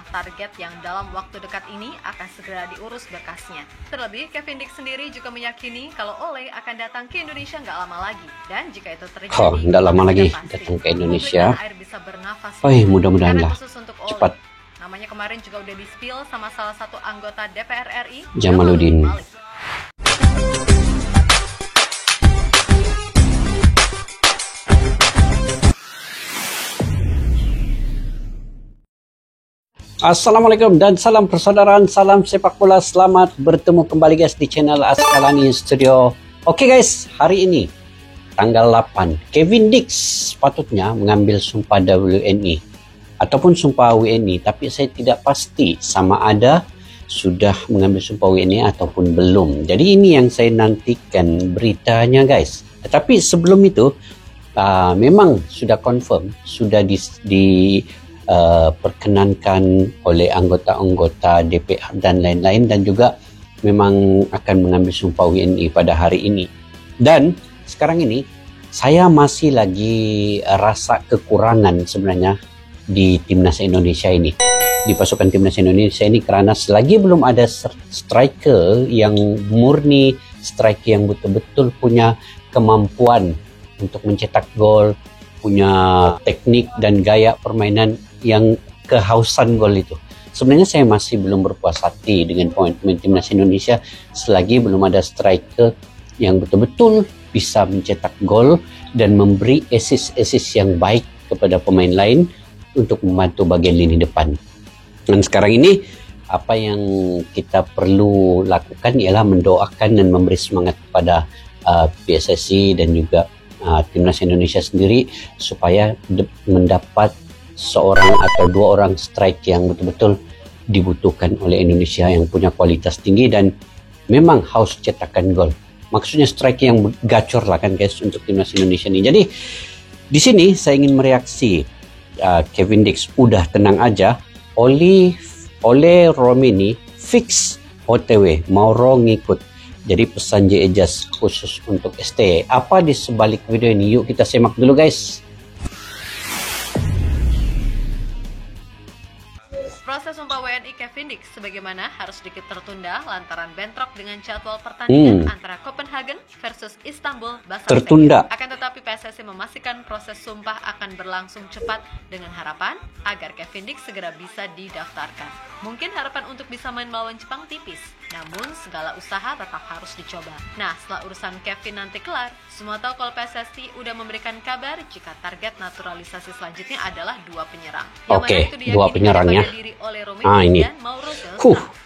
target yang dalam waktu dekat ini akan segera diurus berkasnya. Terlebih, Kevin Dix sendiri juga meyakini kalau Ole akan datang ke Indonesia nggak lama lagi. Dan jika itu terjadi, nggak lama lagi datang ke Indonesia. Mudah-mudahan lah cepat. Namanya kemarin juga udah di-spill sama salah satu anggota DPR RI, Jamaluddin Malik. Assalamualaikum dan salam persaudaraan, salam sepak bola. Selamat bertemu kembali guys di channel Askalani Studio. Oke guys, hari ini tanggal 8 Kevin Dix patutnya mengambil sumpah WNI ataupun sumpah WNI, tapi saya tidak pasti sama ada sudah mengambil sumpah WNI ataupun belum. Jadi ini yang saya nantikan beritanya guys. Tetapi sebelum itu memang sudah confirm, sudah perkenankan oleh anggota-anggota DPR dan lain-lain, dan juga memang akan mengambil sumpah WNI pada hari ini. Dan sekarang ini saya masih lagi rasa kekurangan sebenarnya di timnas Indonesia ini, di pasukan timnas Indonesia ini, karena selagi belum ada striker yang murni, striker yang betul-betul punya kemampuan untuk mencetak gol, punya teknik dan gaya permainan yang kehausan gol itu. Sebenarnya saya masih belum berpuas hati dengan pemain timnas Indonesia selagi belum ada striker yang betul-betul bisa mencetak gol dan memberi assist yang baik kepada pemain lain untuk membantu bagian lini depan. Dan sekarang ini apa yang kita perlu lakukan ialah mendoakan dan memberi semangat kepada PSSI dan juga timnas Indonesia sendiri supaya mendapat seorang atau dua orang strike yang betul-betul dibutuhkan oleh Indonesia, yang punya kualitas tinggi dan memang haus cetakan gol. Maksudnya strike yang gacor lah kan guys untuk timnas Indonesia ini. Jadi di sini saya ingin mereaksi Kevin Dix, udah tenang aja. Ole Romeni fix OTW, Mauro ngikut. Jadi pesan J.Ejaz khusus untuk ST. Apa di sebalik video ini? Yuk kita simak dulu guys. Proses sumpah WNI Kevin Dix sebagaimana harus sedikit tertunda lantaran bentrok dengan jadwal pertandingan antara Copenhagen versus Istanbul Basaksehir. Tertunda. Akan tetapi PSSI memastikan proses sumpah akan berlangsung cepat dengan harapan agar Kevin Dix segera bisa didaftarkan. Mungkin harapan untuk bisa main melawan Jepang tipis, namun segala usaha tetap harus dicoba. Nah, setelah urusan Kevin nanti kelar, semua tahu kalau PSSI udah memberikan kabar jika target naturalisasi selanjutnya adalah dua penyerang. Oke, dua penyerangnya. Ini.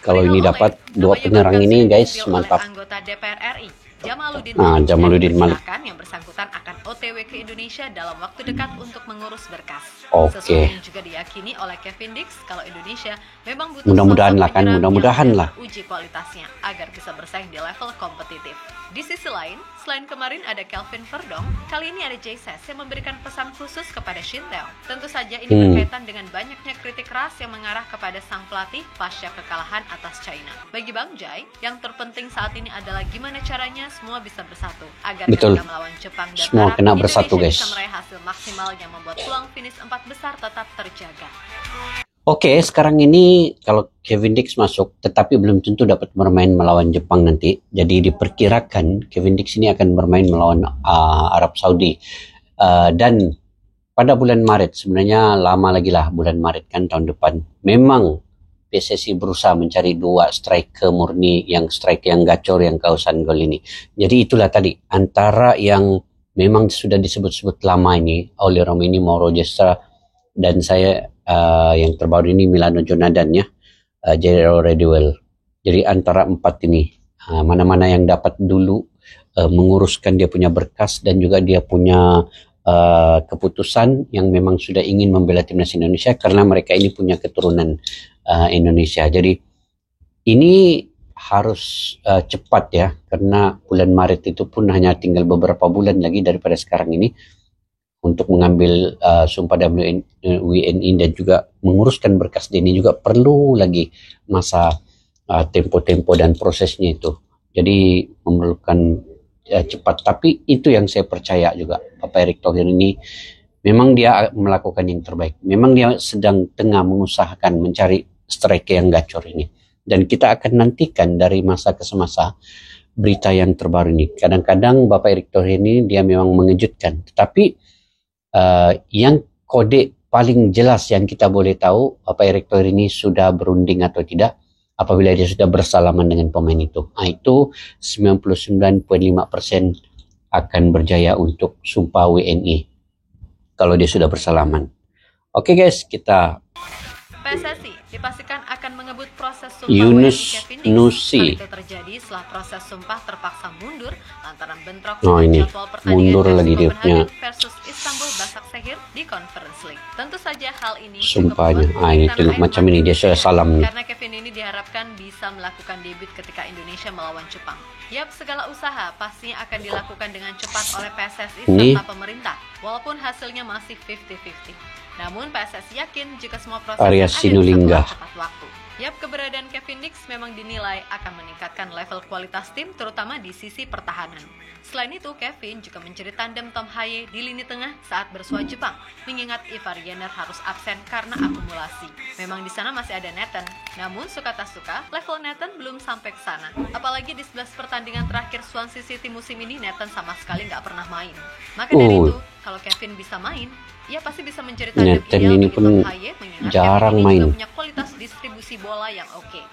Kalau ini dapat dua penyerang ini guys, mantap. Anggota DPR RI Jamaluddin Malik yang bersangkutan akan OTW ke Indonesia dalam waktu dekat untuk mengurus berkas. Oke. Sesuai yang juga diyakini oleh Kevin Dix kalau Indonesia memang butuh mudah-mudahan lah kan, mudah-mudahan lah uji kualitasnya agar bisa bersaing di level kompetitif. Di sisi lain, selain kemarin ada Kelvin Verdong, kali ini ada J.Ses yang memberikan pesan khusus kepada Shin Tae-yong. Tentu saja ini berkaitan dengan banyaknya kritik keras yang mengarah kepada sang pelatih pasca kekalahan atas China. Bagi Bang Jai, yang terpenting saat ini adalah gimana caranya semua bisa bersatu agar ketika melawan Jepang dan semua Arab, kena bersatu Indonesia guys. bisa meraih hasil maksimal yang membuat peluang finish 4 besar tetap terjaga. Oke, sekarang ini kalau Kevin Dix masuk, tetapi belum tentu dapat bermain melawan Jepang nanti. Jadi diperkirakan Kevin Dix ini akan bermain melawan Arab Saudi. Dan pada bulan Maret, sebenarnya lama lagi lah bulan Maret kan tahun depan. Memang PSSI berusaha mencari dua striker murni, yang strike yang gacor, yang kehausan gol ini. Jadi itulah tadi, antara yang memang sudah disebut-sebut lama ini, oleh Romeni, Mauro Jestra, dan saya yang terbaru ini Milano Jonadan ya, Gerard Redwell. Jadi antara empat ini mana-mana yang dapat dulu menguruskan dia punya berkas dan juga dia punya keputusan yang memang sudah ingin membela timnas Indonesia karena mereka ini punya keturunan Indonesia. Jadi ini harus cepat ya, karena bulan Maret itu pun hanya tinggal beberapa bulan lagi daripada sekarang ini untuk mengambil sumpah WNI dan juga menguruskan berkas ini juga perlu lagi masa tempo-tempo dan prosesnya itu. Jadi memerlukan cepat. Tapi itu yang saya percaya juga, Bapak Erick Thohir ini memang dia melakukan yang terbaik. Memang dia sedang tengah mengusahakan mencari striker yang gacor ini. Dan kita akan nantikan dari masa ke semasa berita yang terbaru ini. Kadang-kadang Bapak Erick Thohir ini dia memang mengejutkan. Tetapi yang kode paling jelas yang kita boleh tahu Bapak Erick Thohir ini sudah berunding atau tidak apabila dia sudah bersalaman dengan pemain itu. Itu 99.5% akan berjaya untuk sumpah WNI kalau dia sudah bersalaman. Oke guys, kita PSSI dipastikan akan mengebut proses sumpah Yunus WNI Kevin Nusi. Hal itu terjadi setelah proses sumpah terpaksa mundur lantaran bentrok ini jadwal pertandingan mundur FC lagi dia punya Copenhagen versus Istanbul Basaksehir di Conference League. Tentu saja hal ini sumpahnya. cukup membuat Ini tanah tengok air macam ini makin dia sudah kecewa. salam nih. Karena Kevin ini diharapkan bisa melakukan debut ketika Indonesia melawan Jepang. Yap, segala usaha pastinya akan dilakukan dengan cepat oleh PSSI serta pemerintah, walaupun hasilnya masih 50-50. Namun PSSI yakin jika semua proses Arya akan Sinulinga. dilakukan tepat waktu. Yap, keberadaan Kevin Dix memang dinilai akan meningkatkan level kualitas tim terutama di sisi pertahanan. Selain itu, Kevin juga menjadi tandem Tom Haye di lini tengah saat bersua Jepang, mengingat Ivar Jenner harus absen karena akumulasi. Memang di sana masih ada Nathan, namun suka tak suka, level Nathan belum sampai ke sana. Apalagi di 11 pertandingan terakhir Swansea City musim ini, Nathan sama sekali nggak pernah main. Maka dari itu, kalau Kevin bisa main, ia pasti bisa menjadi tandem Nathan ideal ini bagi pun Tom Haye, mengingat jarang Kevin ini main. juga punya kualitas distribusi bola yang oke.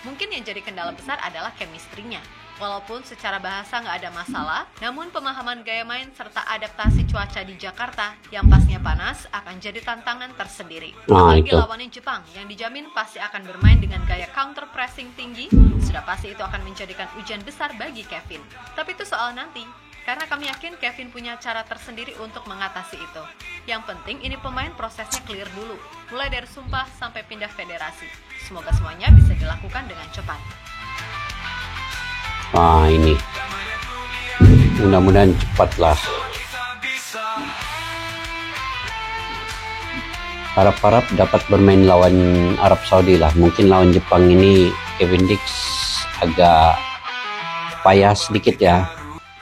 Mungkin yang jadi kendala besar adalah chemistry-nya. Walaupun secara bahasa nggak ada masalah, namun pemahaman gaya main serta adaptasi cuaca di Jakarta yang pasnya panas akan jadi tantangan tersendiri. Apalagi lawannya Jepang yang dijamin pasti akan bermain dengan gaya counter pressing tinggi, sudah pasti itu akan menjadikan ujian besar bagi Kevin. Tapi itu soal nanti, karena kami yakin Kevin punya cara tersendiri untuk mengatasi itu. Yang penting ini pemain prosesnya clear dulu, mulai dari sumpah sampai pindah federasi. Semoga semuanya bisa dilakukan dengan cepat. Ini mudah-mudahan cepatlah. Harap-harap dapat bermain lawan Arab Saudi lah. Mungkin lawan Jepang ini Kevin Dix agak payah sedikit ya.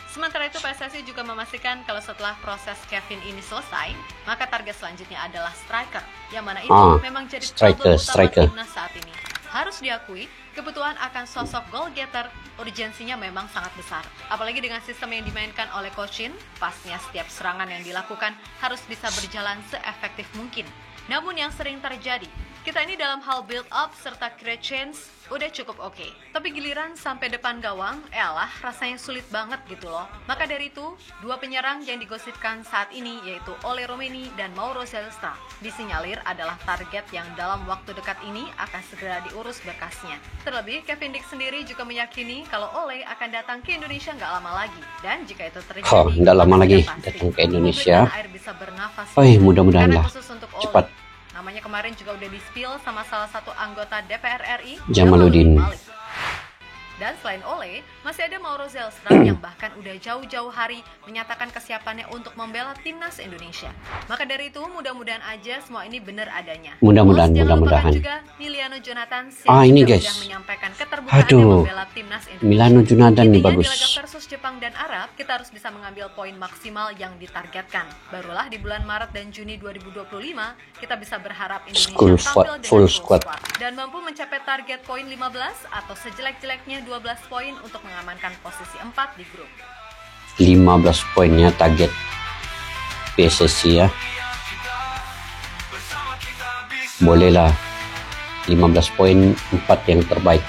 Sementara itu PSSI juga memastikan kalau setelah proses Kevin ini selesai, maka target selanjutnya adalah striker, yang mana itu memang jadi problem utama timnas saat ini. Harus diakui, kebutuhan akan sosok goal getter urgensinya memang sangat besar. Apalagi dengan sistem yang dimainkan oleh Coach Shin, pastinya setiap serangan yang dilakukan harus bisa berjalan seefektif mungkin. Namun yang sering terjadi, kita ini dalam hal build up serta create chance udah cukup oke. Tapi giliran sampai depan gawang, rasanya sulit banget gitu loh. Maka dari itu, dua penyerang yang digosipkan saat ini yaitu Ole Romeni dan Mauro Zelstra disinyalir adalah target yang dalam waktu dekat ini akan segera diurus berkasnya. Terlebih, Kevin Dix sendiri juga meyakini kalau Ole akan datang ke Indonesia nggak lama lagi. Dan jika itu terjadi, nggak lama lagi datang ke Indonesia. Bisa bernafas. Mudah-mudahan lah cepat. Namanya kemarin juga udah di-spill sama salah satu anggota DPR RI, Jamaluddin. Dan selain Ole, masih ada Mauro Zelstra yang bahkan udah jauh-jauh hari menyatakan kesiapannya untuk membela timnas Indonesia. Maka dari itu, mudah-mudahan aja semua ini benar adanya. Mudah-mudahan. juga Miliano Jonathan yang ini sudah guys. menyampaikan keterbukaannya membela timnas Indonesia. Milano Jonathan nih bagus. Di laga versus Jepang dan Arab, kita harus bisa mengambil poin maksimal yang ditargetkan. Barulah di bulan Maret dan Juni 2025, kita bisa berharap Indonesia tampil dengan full squad dan mampu mencapai target poin 15 atau sejelek-jeleknya 12 poin untuk mengamankan posisi 4 di grup. 15 poinnya target PSSI ya. Bolehlah 15 poin 4 yang terbaik.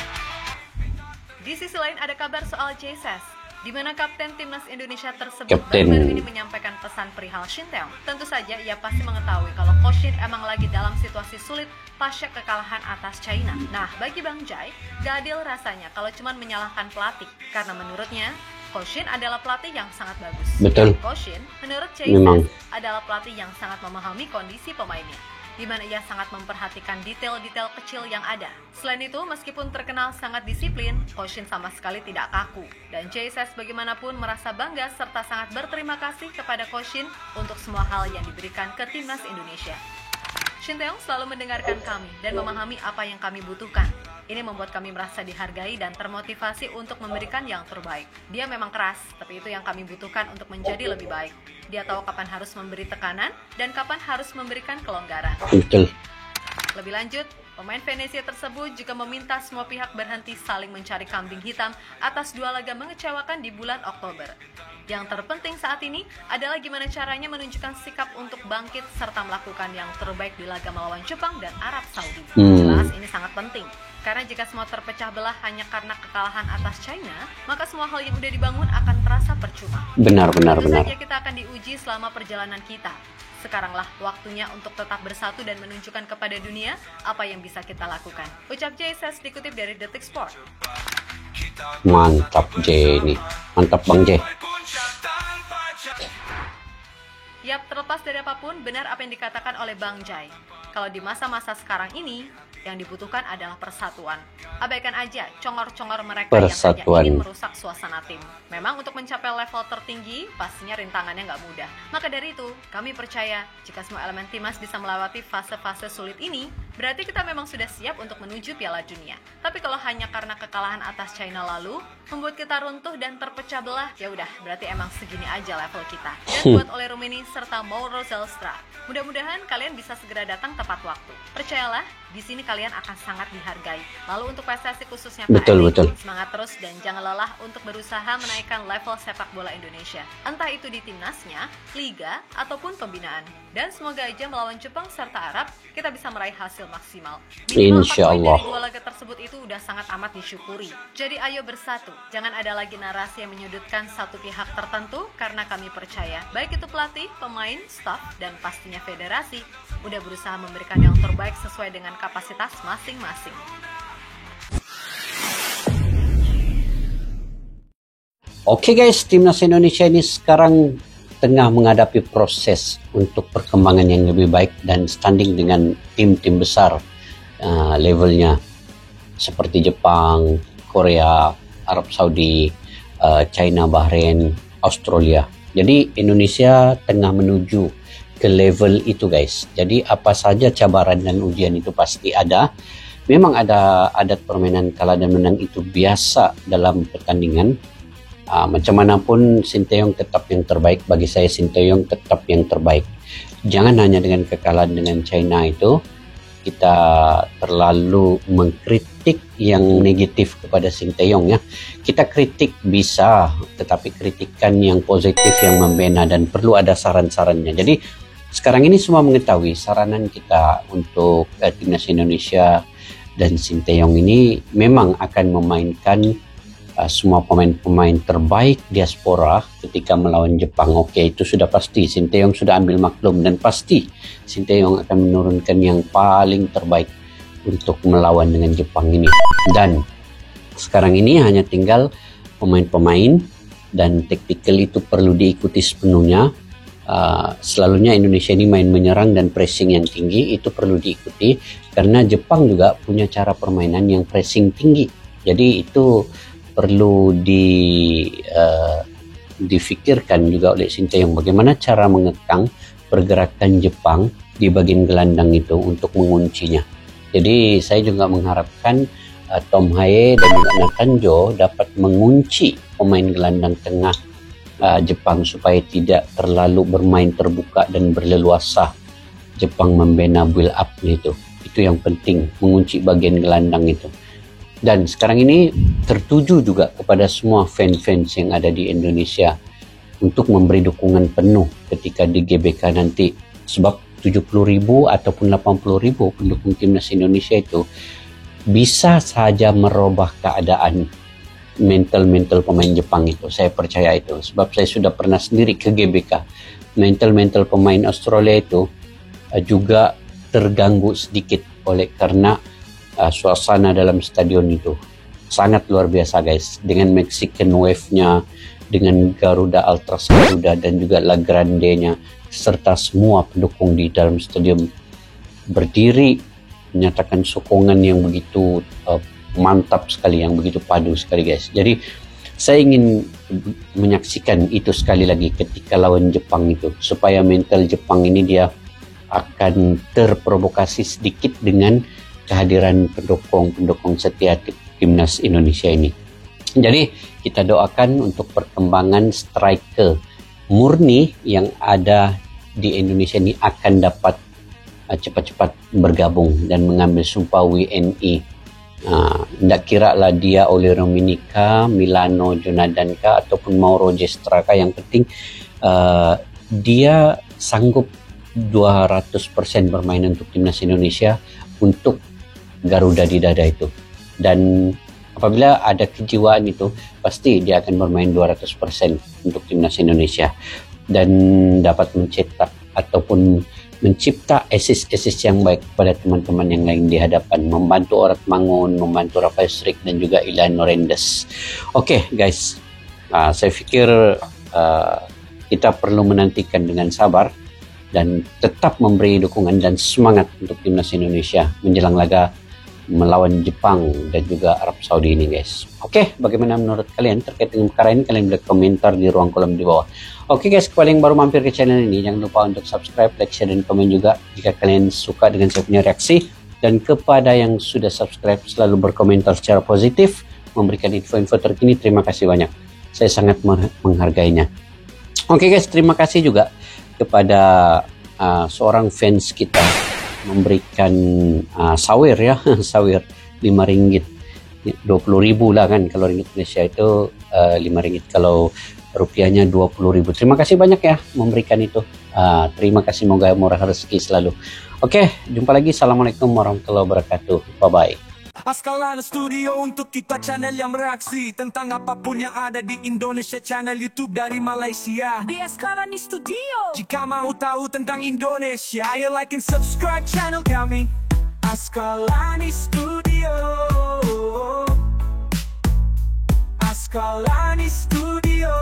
Di sisi lain ada kabar soal Jesus, di mana Kapten Timnas Indonesia tersebut baru-baru ini menyampaikan pesan perihal Shin Tae-yong. Tentu saja ia pasti mengetahui kalau Coach Shin emang lagi dalam situasi sulit pasca kekalahan atas China. Nah, bagi Bang Jai, gak adil rasanya kalau cuma menyalahkan pelatih, karena menurutnya Coach Shin adalah pelatih yang sangat bagus. Betul. Coach Shin menurut Jesus adalah pelatih yang sangat memahami kondisi pemainnya, di mana ia sangat memperhatikan detail-detail kecil yang ada. Selain itu, meskipun terkenal sangat disiplin, Coach Shin sama sekali tidak kaku. Dan JSS bagaimanapun merasa bangga serta sangat berterima kasih kepada Coach Shin untuk semua hal yang diberikan ke timnas Indonesia. Shin Tae-yong selalu mendengarkan kami dan memahami apa yang kami butuhkan. Ini membuat kami merasa dihargai dan termotivasi untuk memberikan yang terbaik. Dia memang keras, tapi itu yang kami butuhkan untuk menjadi lebih baik. Dia tahu kapan harus memberi tekanan dan kapan harus memberikan kelonggaran. Betul. Lebih lanjut, Pemain Venezia tersebut juga meminta semua pihak berhenti saling mencari kambing hitam atas 2 laga mengecewakan di bulan Oktober. Yang terpenting saat ini adalah gimana caranya menunjukkan sikap untuk bangkit serta melakukan yang terbaik di laga melawan Jepang dan Arab Saudi. Jelas ini sangat penting, karena jika semua terpecah belah hanya karena kekalahan atas China, maka semua hal yang udah dibangun akan terasa percuma. Benar. Tentu saja kita akan diuji selama perjalanan kita. Sekaranglah waktunya untuk tetap bersatu dan menunjukkan kepada dunia apa yang bisa kita lakukan. Ucap Jay Ses dikutip dari Detik Sport. Mantap Jay ini. Mantap Bang Jay. Yap, terlepas dari apapun, benar apa yang dikatakan oleh Bang Jai. Kalau di masa-masa sekarang ini, yang dibutuhkan adalah persatuan. Abaikan aja congor-congor mereka yang hanya ingin merusak suasana tim. Memang untuk mencapai level tertinggi, pastinya rintangannya nggak mudah. Maka dari itu, kami percaya jika semua elemen timnas bisa melewati fase-fase sulit ini, berarti kita memang sudah siap untuk menuju Piala Dunia. Tapi kalau hanya karena kekalahan atas China lalu, membuat kita runtuh dan terpecah belah, ya udah, berarti emang segini aja level kita. Dan buat Ole Rummenigge serta Mauro Zelstra, mudah-mudahan kalian bisa segera datang tepat waktu. Percayalah, di sini kalian akan sangat dihargai. Lalu untuk PSSI khususnya Pak Erik, semangat terus dan jangan lelah untuk berusaha menaikkan level sepak bola Indonesia. Entah itu di timnasnya, liga, ataupun pembinaan. Dan semoga aja melawan Jepang serta Arab, kita bisa meraih hasil maksimal. Insya Allah. Dari 2 laga tersebut itu udah sangat amat disyukuri. Jadi ayo bersatu, jangan ada lagi narasi yang menyudutkan satu pihak tertentu, karena kami percaya, baik itu pelatih, pemain, staf, dan pastinya federasi, udah berusaha memberikan yang terbaik sesuai dengan kapasitas masing-masing. Oke guys, timnas Indonesia ini sekarang tengah menghadapi proses untuk perkembangan yang lebih baik dan standing dengan tim-tim besar levelnya seperti Jepang, Korea, Arab Saudi, China, Bahrain, Australia. Jadi Indonesia tengah menuju ke level itu guys. Jadi apa saja cabaran dan ujian itu pasti ada. Memang ada adat permainan kalah dan menang itu biasa dalam pertandingan. Macam mana pun Sinteyong tetap yang terbaik. Bagi saya Sinteyong tetap yang terbaik. Jangan hanya dengan kekalahan dengan China itu kita terlalu mengkritik yang negatif kepada Sinteyong ya. Kita kritik bisa, tetapi kritikan yang positif yang membina dan perlu ada saran-sarannya. Jadi sekarang ini semua mengetahui saranan kita untuk timnas Indonesia dan Sinteyong ini memang akan memainkan semua pemain-pemain terbaik diaspora ketika melawan Jepang. Oke, itu sudah pasti. Sinteyong sudah ambil maklum dan pasti Sinteyong akan menurunkan yang paling terbaik untuk melawan dengan Jepang ini. Dan sekarang ini hanya tinggal pemain-pemain dan taktikal itu perlu diikuti sepenuhnya. Selalunya Indonesia ini main menyerang dan pressing yang tinggi, itu perlu diikuti karena Jepang juga punya cara permainan yang pressing tinggi. Jadi itu perlu difikirkan juga oleh Sinteyong bagaimana cara mengekang pergerakan Jepang di bagian gelandang itu untuk menguncinya. Jadi saya juga mengharapkan Tom Haye dan juga Nathan Joe dapat mengunci pemain gelandang tengah Jepang supaya tidak terlalu bermain terbuka dan berleluasa Jepang membina build up itu. Itu yang penting, mengunci bagian gelandang itu. Dan sekarang ini tertuju juga kepada semua fans-fans yang ada di Indonesia untuk memberi dukungan penuh ketika di GBK nanti. Sebab 70.000 ataupun 80.000 pendukung timnas Indonesia itu bisa saja merubah keadaan mental pemain Jepang itu. Saya percaya itu. Sebab saya sudah pernah sendiri ke GBK. Mental pemain Australia itu juga terganggu sedikit karena suasana dalam stadion itu sangat luar biasa guys, dengan Mexican Wave-nya, dengan Garuda Ultras Garuda dan juga La Grande-nya, serta semua pendukung di dalam stadion berdiri menyatakan sokongan yang begitu mantap sekali, yang begitu padu sekali guys. Jadi saya ingin menyaksikan itu sekali lagi ketika lawan Jepang itu, supaya mental Jepang ini dia akan terprovokasi sedikit dengan kehadiran pendukung setia timnas Indonesia ini. Jadi kita doakan untuk perkembangan striker murni yang ada di Indonesia ini akan dapat cepat-cepat bergabung dan mengambil sumpah WNI. Tidak kira lah dia Oli Rominika, Milano Jonadanka ataupun Mauro Gestra, yang penting dia sanggup 200% bermain untuk timnas Indonesia untuk Garuda di dada itu. Dan apabila ada kejiwaan itu, pasti dia akan bermain 200% untuk timnas Indonesia dan dapat mencetak ataupun mencipta assist yang baik kepada teman-teman yang lain di hadapan, membantu Orat Mangun, membantu Rafael Strik dan juga Ilan Norendes. Oke, guys, saya pikir kita perlu menantikan dengan sabar dan tetap memberi dukungan dan semangat untuk timnas Indonesia menjelang laga melawan Jepang dan juga Arab Saudi ini, guys. Oke, bagaimana menurut kalian terkait dengan perkara ini? Kalian boleh komentar di ruang kolom di bawah. Oke, guys, kepada yang baru mampir ke channel ini, jangan lupa untuk subscribe, like, share, dan komen juga jika kalian suka dengan saya punya reaksi. Dan kepada yang sudah subscribe, selalu berkomentar secara positif, memberikan info-info terkini, terima kasih banyak. Saya sangat menghargainya. Oke, guys, terima kasih juga kepada seorang fans kita memberikan sawir ya, sawir RM5, 20.000 lah kan, kalau ringgit Malaysia itu RM5, kalau rupiahnya 20.000. Terima kasih banyak ya memberikan itu. Terima kasih, moga murah rezeki selalu. Oke, jumpa lagi. Assalamualaikum warahmatullahi wabarakatuh. Bye bye. Askalana Studio untuk kita channel yang bereaksi tentang apapun yang ada di Indonesia, channel YouTube dari Malaysia di Askalani Studio. Jika mau tahu tentang Indonesia, ayo like and subscribe channel kami Askalani Studio. Askalani Studio.